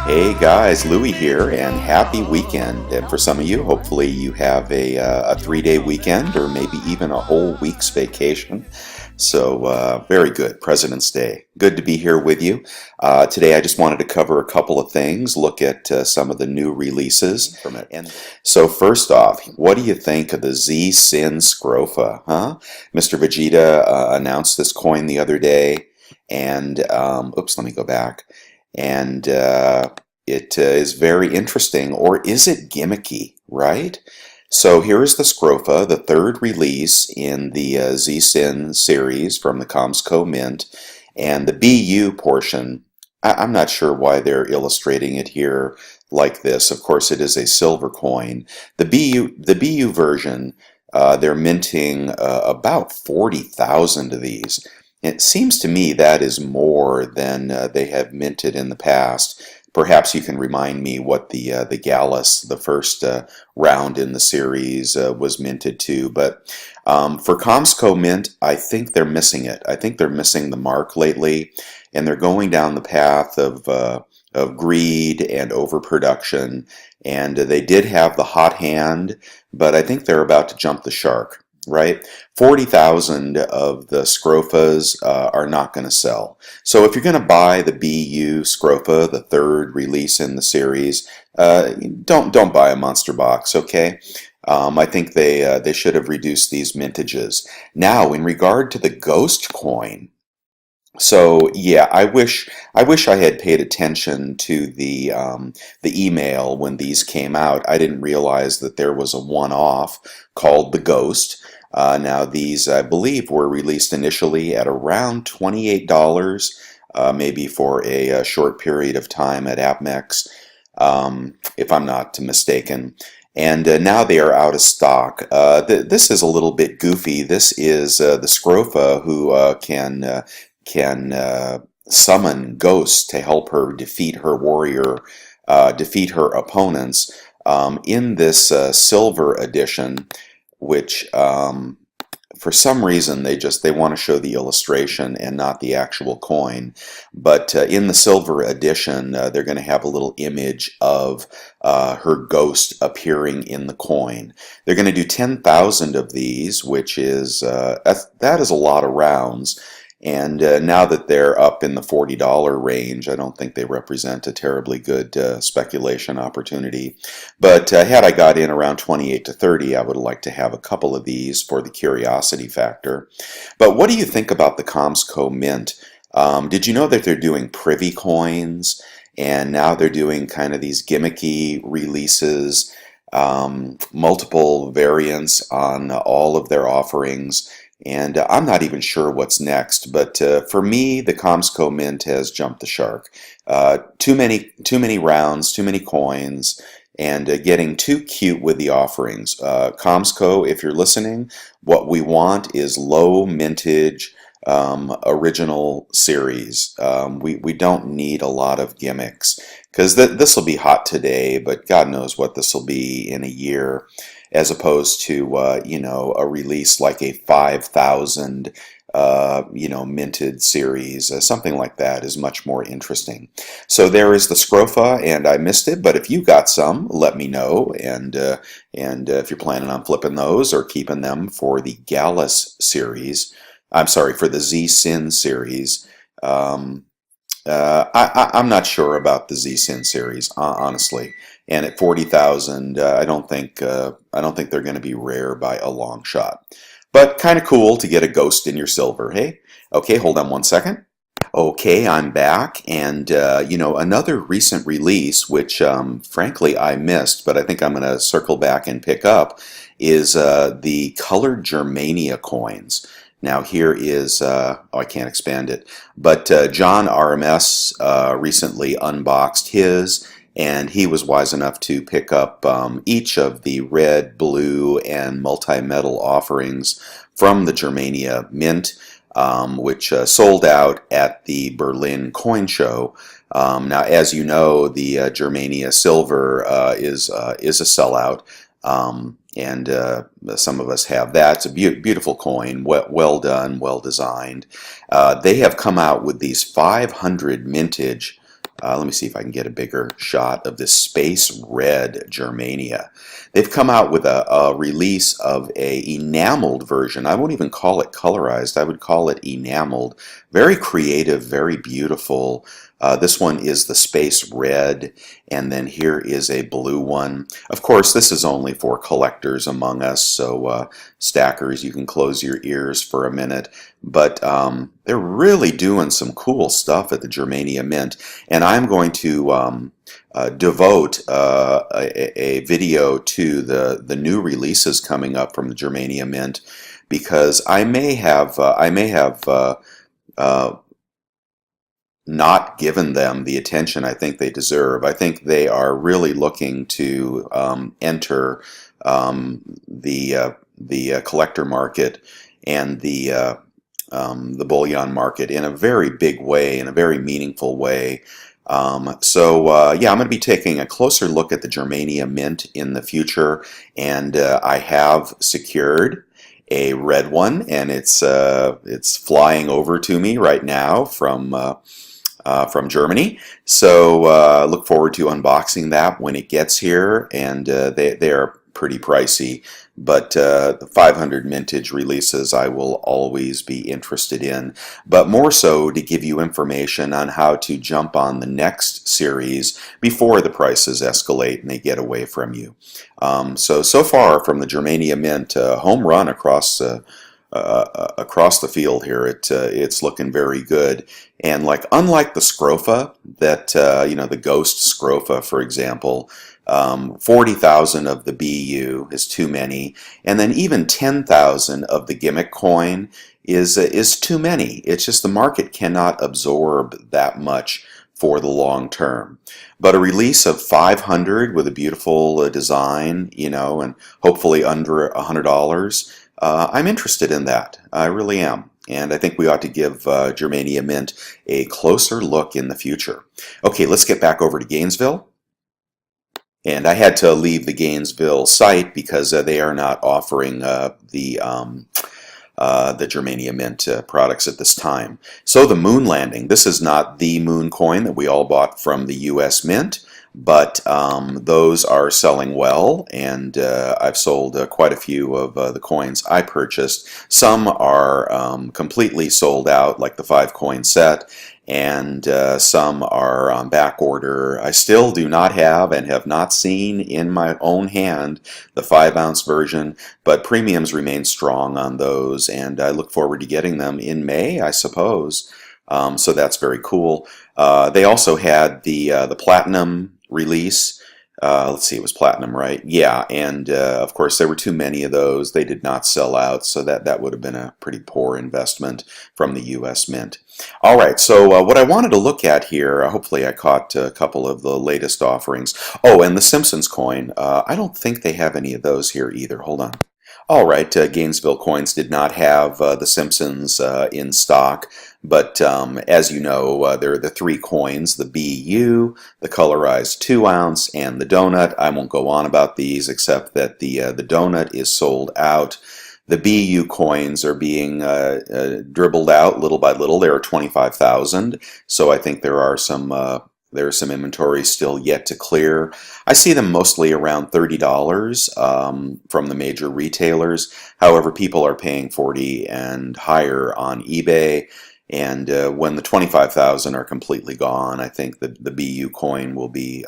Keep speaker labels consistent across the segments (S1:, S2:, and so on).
S1: Hey guys, Louie here, and happy weekend. And for some of you, hopefully you have a 3-day weekend or maybe even a whole week's vacation. So, very good. President's Day. Good to be here with you. Today, I just wanted to cover a couple of things, look at some of the new releases from it. And so, first off, what do you think of the Z Sin Scrofa? Huh? Mr. Vegeta announced this coin the other day, and oops, let me go back. And it is very interesting, or is it gimmicky, right? So here is the Scrofa, the third release in the Z-Sin series from the Comsco Mint, and the BU portion, I'm not sure why they're illustrating it here like this. Of course, it is a silver coin. The BU version, they're minting about 40,000 of these. It seems to me that is more than they have minted in the past. Perhaps you can remind me what the Gallus, the first round in the series, was minted to. But for Comsco Mint, I think they're missing it. I think they're missing the mark lately, and they're going down the path of greed and overproduction. And they did have the hot hand, but I think they're about to jump the shark. Right? 40,000 of the Scrofas are not going to sell. So if you're going to buy the BU Scrofa, the third release in the series, don't buy a monster box, okay? I think they should have reduced these mintages. Now, in regard to the Ghost coin, so yeah, I wish I had paid attention to the email when these came out. I didn't realize that there was a one-off called the Ghost. Now these, I believe, were released initially at around $28, maybe for a short period of time at APMEX, if I'm not mistaken. And now they are out of stock. This is a little bit goofy. This is the Scrofa who can summon ghosts to help her defeat her warrior, defeat her opponents. In this silver edition, which for some reason they want to show the illustration and not the actual coin. But in the silver edition, they're going to have a little image of her ghost appearing in the coin. They're going to do 10,000 of these, which is that is a lot of rounds. And now that they're up in the $40 range, I don't think they represent a terribly good speculation opportunity. But had I got in around 28 to 30, I would like to have a couple of these for the curiosity factor. But what do you think about the Comsco Mint? Did you know that they're doing privy coins? And now they're doing kind of these gimmicky releases, multiple variants on all of their offerings. And I'm not even sure what's next, but for me, the Comsco Mint has jumped the shark. Too many rounds, too many coins, and getting too cute with the offerings. Comsco, if you're listening, what we want is low mintage, original series. We don't need a lot of gimmicks, because this will be hot today, but God knows what this will be in a year, as opposed to a release like a 5,000 minted series. Something like that is much more interesting. So there is the Scrofa, and I missed it, but if you got some, let me know. And if you're planning on flipping those or keeping them for the Gallus series, I'm sorry, for the Z-Sin series. I'm not sure about the Z-Sin series, honestly. And at 40,000, I don't think they're going to be rare by a long shot. But kind of cool to get a ghost in your silver, hey? Okay, hold on one second. Okay, I'm back, and another recent release, which frankly I missed, but I think I'm going to circle back and pick up, is the colored Germania coins. Now here is, I can't expand it, but John RMS recently unboxed his, and he was wise enough to pick up each of the red, blue, and multi-metal offerings from the Germania Mint, which sold out at the Berlin Coin Show. Now, as you know, the Germania Silver is a sellout. And some of us have that. It's a beautiful coin, well done, well designed. They have come out with these 500 mintage Let me see if I can get a bigger shot of this Space Red Germania. They've come out with a release of a enameled version. I won't even call it colorized. I would call it enameled. Very creative, very beautiful. This one is the Space Red, and then here is a blue one. Of course, this is only for collectors among us, so stackers, you can close your ears for a minute. But they're really doing some cool stuff at the Germania Mint, and I'm going to devote a video to the new releases coming up from the Germania Mint, because I may have not given them the attention I think they deserve. I think they are really looking to enter the collector market and the bullion market in a very big way, in a very meaningful way. Yeah, I'm going to be taking a closer look at the Germania Mint in the future, and I have secured a red one, and it's flying over to me right now from Germany. So look forward to unboxing that when it gets here, and they are pretty pricey, but the 500 mintage releases I will always be interested in, but more so to give you information on how to jump on the next series before the prices escalate and they get away from you. So far from the Germania Mint, home run across the field here. It's looking very good, and unlike the Scrofa, that the Ghost Scrofa, for example, 40,000 of the BU is too many, and then even 10,000 of the gimmick coin is too many. It's just the market cannot absorb that much for the long term. But a release of 500 with a beautiful design, and hopefully under $100. I'm interested in that. I really am. And I think we ought to give Germania Mint a closer look in the future. Okay, let's get back over to Gainesville. And I had to leave the Gainesville site because they are not offering the Germania Mint products at this time. So the moon landing. This is not the moon coin that we all bought from the US Mint, but those are selling well, and I've sold quite a few of the coins I purchased. Some are completely sold out, like the 5-coin set, and some are on back order. I still do not have and have not seen in my own hand the 5-ounce version, but premiums remain strong on those, and I look forward to getting them in May, I suppose. So that's very cool. They also had the platinum release. Let's see, it was platinum, right? Yeah, and of course there were too many of those. They did not sell out, so that would have been a pretty poor investment from the US Mint. All right, so what I wanted to look at here, hopefully I caught a couple of the latest offerings. Oh, and the Simpsons coin. I don't think they have any of those here either. Hold on. All right, Gainesville Coins did not have the Simpsons in stock, but as you know, there are the 3 coins, the BU, the colorized 2-ounce, and the donut. I won't go on about these except that the donut is sold out. The BU coins are being dribbled out little by little. There are 25,000, so I think there's some inventory still yet to clear. I see them mostly around $30 from the major retailers. However, people are paying $40 and higher on eBay. And when the 25,000 are completely gone, I think the BU coin will be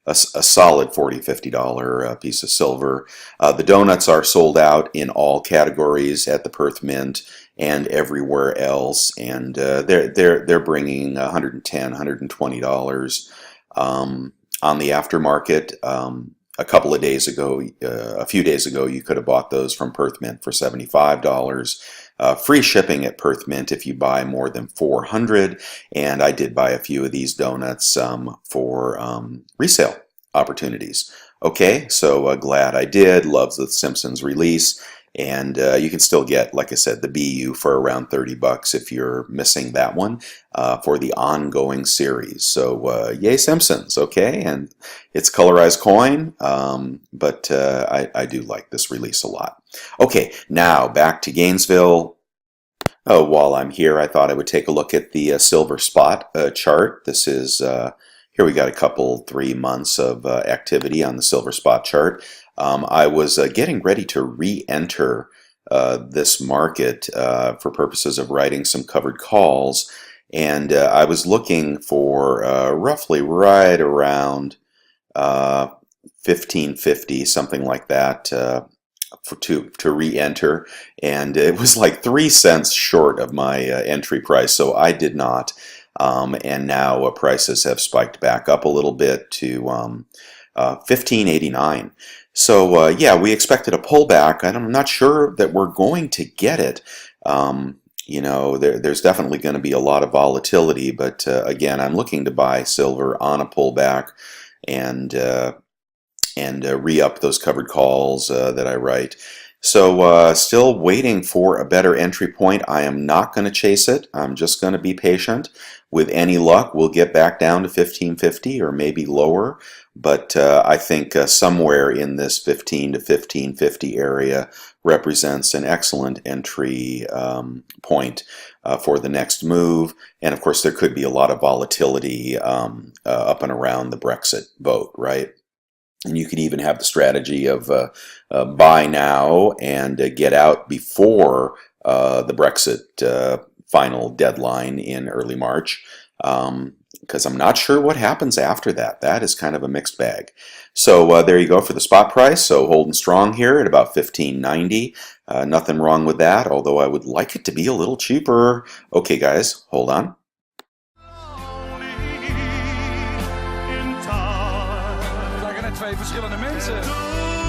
S1: a solid $40–50 piece of silver. The donuts are sold out in all categories at the Perth Mint and everywhere else, and they're bringing $110, $120 on the aftermarket. A few days ago, you could have bought those from Perth Mint for $75. Free shipping at Perth Mint if you buy more than 400, and I did buy a few of these donuts for resale opportunities. Okay, so glad I did. Loves the Simpsons release, and you can still get, like I said, the BU for around $30 if you're missing that one for the ongoing series. So yay Simpsons, okay, and it's colorized coin, but I do like this release a lot. Okay, now back to Gainesville. While I'm here, I thought I would take a look at the silver spot chart. This is here we got a couple 3 months of activity on the silver spot chart. I was getting ready to re-enter this market for purposes of writing some covered calls, and I was looking for roughly right around 1550, something like that, to re-enter, and it was like 3 cents short of my entry price, so I did not. And now prices have spiked back up a little bit to 1589. So yeah, we expected a pullback, and I'm not sure that we're going to get it. You know, there's definitely going to be a lot of volatility, but again, I'm looking to buy silver on a pullback and re-up those covered calls that I write. So still waiting for a better entry point. I am not going to chase it. I'm just going to be patient. With any luck, we'll get back down to 1550 or maybe lower. But I think somewhere in this 15 to 1550 area represents an excellent entry point for the next move. And of course, there could be a lot of volatility up and around the Brexit vote, right? And you could even have the strategy of buy now and get out before the Brexit final deadline in early March, because I'm not sure what happens after that. That is kind of a mixed bag. So there you go for the spot price. So holding strong here at about 1590. Nothing wrong with that, although I would like it to be a little cheaper. Okay, guys, hold on.
S2: Twee verschillende mensen.